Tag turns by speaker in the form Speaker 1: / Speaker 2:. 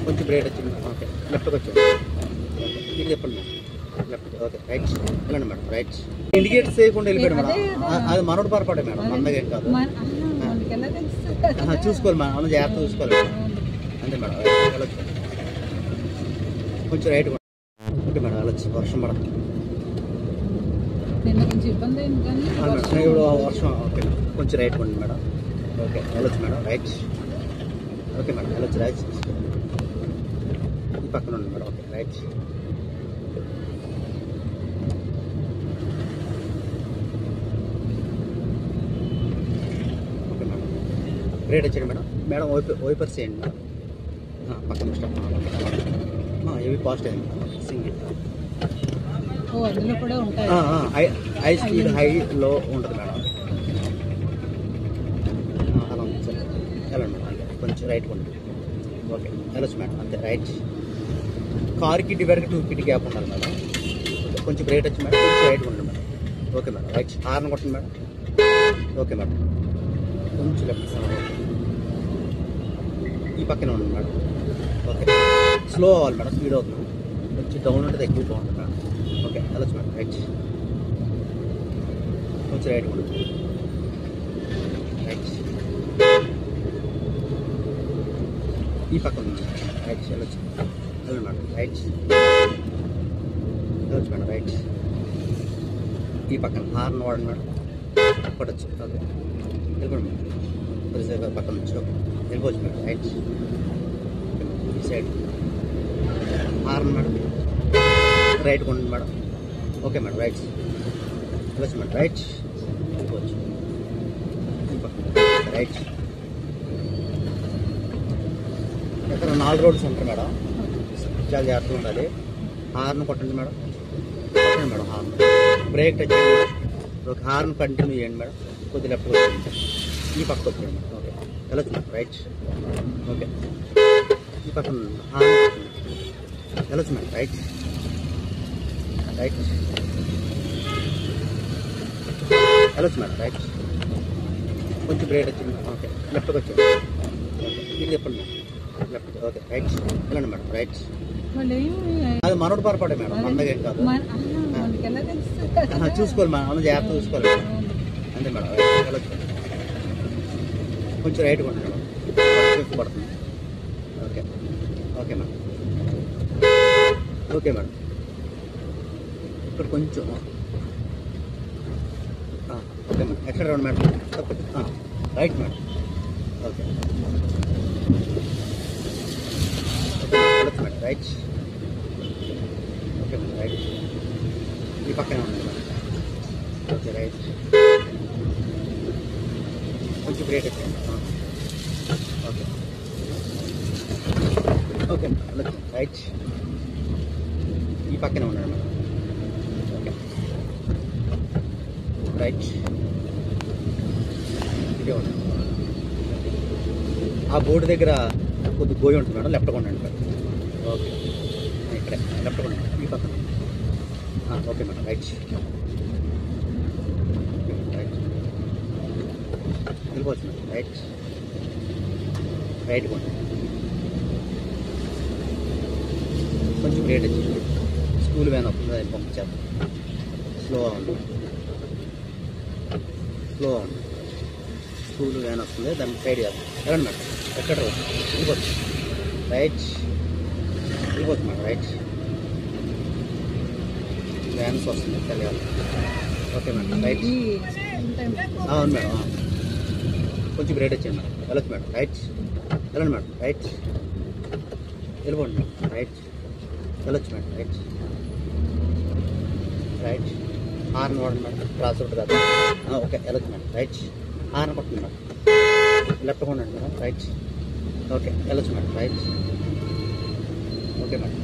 Speaker 1: కొంచెం బ్రేక్ వచ్చింది. ఓకే, లెఫ్ట్కి వచ్చాను. ఇది చెప్పండి మేడం, లెఫ్ట్. ఓకే, రైట్ వెళ్ళండి మేడం. రైట్ ఇండికేట్ చేయకుండా వెళ్ళిపోయాడు మేడం. అది మనోడు పొరపాటే మేడం, మందగా ఏం కాదు. చూసుకోవాలి మేడం, అవును జాగ్రత్త చూసుకోవాలి మేడం. అంతే మేడం, వెళ్ళొచ్చు. కొంచెం రైట్. ఓకే మేడం, వెళ్ళొచ్చు. వర్షం పడదు ఇప్పుడు వర్షం. ఓకే మేడం, కొంచెం రైట్ కొండి మేడం. ఓకే, వెళ్ళొచ్చు మేడం. రైట్. ఓకే మేడం, వెళ్ళొచ్చు. రైట్ ఈ పక్కన ఉంది madam. Okay, right. Okay madam, rate వచ్చాడు మేడం. మేడం వైపర్స్ చేయండి మేడం. పక్కన స్టాప్ ఇవి పాజిటివ్ అయింది madam. Single high speed high లో ఉంటుంది మేడం. అలా ఉంది సార్, వెళ్ళండి మేడం. అంతే, కొంచెం రైట్ కొండి. ఓకే, వెళ్ళొచ్చు మేడం. అంతే, రైట్. కార్కి డివైడర్కి 2 feet గ్యాప్ ఉండాలి మేడం. కొంచెం బ్రేక్ వచ్చి మేడం, కొంచెం రైట్ కొండి madam. Okay madam, right. Horn కొట్టండి మేడం. ఓకే మేడం, కొంచెం లెఫ్ట్. ఈ పక్కనే ఉంది మేడం. ఓకే, స్లో అవ్వాలి మేడం, స్పీడ్ అవుతుంది. కొంచెం డౌన్ ఉంటుంది, ఎక్కువ బాగుంటుంది మేడం. ఓకే, వెళ్ళొచ్చు మేడం. రైట్. కొంచెం రైట్ కొండి. రైట్. ఈ పక్కన ఉంది రైట్. వెళ్ళొచ్చు, వెళ్ళండి మేడం. రైట్. వెళ్ళొచ్చు మేడం. రైట్. ఈ పక్కన హార్న్ వాడండి మేడం. కొట్టచ్చు. ఓకే, వెళ్ళిపోండి మేడం. కొద్దిసేపు పక్కన నుంచి వెళ్ళిపోవచ్చు మేడం. రైట్. ఈ సైడ్ హార్న్ మేడం. రైట్ కొండి మేడం. Okay madam, right. వెళ్ళొచ్చు మేడం. రైట్. వెళ్ళిపోవచ్చు. ఈ పక్కన రైట్. ఇక్కడ 4 రోడ్స్ ఉంటాయి మేడం, చాలా జాగ్రత్తగా ఉండాలి. హార్న్ కొట్టండి మేడం. కొట్టండి మేడం హార్న్. బ్రేక్ టచ్ చేయండి మేడం. ఒక హార్న్ కంటిన్యూ చేయండి మేడం. కొద్ది లెఫ్ట్ వచ్చేయండి. ఈ పక్క వచ్చేయండి మేడం. ఓకే, వెళ్ళొచ్చు మేడం. రైట్. ఓకే, ఈ పక్కన హార్న్ కొట్టండి. వెళ్ళొచ్చు మేడం. రైట్. రైట్. వెళ్ళొచ్చు మేడం. రైట్. కొంచెం బ్రేక్ వచ్చింది. ఓకే, లెఫ్ట్కి వచ్చేయండి. ఓకే, ఇది చెప్పండి మేడం, లెఫ్ట్. Okay, right. వెళ్ళండి మేడం. రైట్. అది మనోడు పొరపాటే మేడం, మందగా ఏం కాదు. చూసుకోవాలి మేడం, అవును జాగ్రత్త చూసుకోవాలి మేడం. అంతే మేడం, వెళ్ళొచ్చు. కొంచెం రైట్ కొండి మేడం, ఎక్కువ పడుతుంది. Okay, okay madam. Okay madam, ఇక్కడ కొంచెం ఓకే మేడం. ఎక్కడ రండి మేడం, రైట్ మేడం. ఓకే, వెళ్ళొచ్చు madam. Right. Okay madam. Right. ఈ పక్కనే ఉంది మేడం. Okay, right. కొంచెం బ్రేక్ వచ్చేయండి. Okay, okay madam. వెళ్ళొచ్చు. రైట్. ఈ పక్కనే ఉన్నాడు మేడం. Okay, right. ఇదే ఉన్నాడు. ఆ బోర్డు దగ్గర కొద్ది గోయి ఉంటుంది మేడం, లెఫ్ట్ కొండండి మేడం. ఓకే, ఇక్కడే లెఫ్ట్ కొండండి. ఈ పక్కన. Okay madam. రైట్. రైట్. వెళ్ళిపోవచ్చు మేడం. రైట్. రైట్ కొండి. కొంచెం బ్రేక్ వచ్చింది. స్కూల్ వ్యాన్ వస్తుంది, అది పంపించేద్దాం. స్లో అవ్వండి, స్లో అవ్వండి. స్కూల్ వ్యాన్ వస్తుంది, దాన్ని సైడ్ చేద్దాం. వెళ్ళండి మేడం. ఎక్కడ వెళ్ళిపోవచ్చు. రైట్. వెళ్ళిపోవచ్చు మేడం. రైట్. వ్యాన్స్ వస్తుంది, తెలియాలి. Okay madam. రైట్. అవును మేడం. కొంచెం బ్రేక్ వచ్చాను మేడం. వెళ్ళొచ్చు మేడం. రైట్. వెళ్ళండి మేడం. రైట్. వెళ్ళిపోండి మేడం. రైట్. వెళ్ళొచ్చు మేడం. రైట్. రైట్. హార్న్ వాడండి మేడం, క్రాస్ రోడ్ కాదు. ఓకే, వెళ్ళొచ్చు మేడం. రైట్. హార్న్ కొట్టండి మేడం. లెఫ్ట్ కొండండి మేడం. రైట్. ఓకే, వెళ్ళొచ్చు మేడం. రైట్. Okay madam.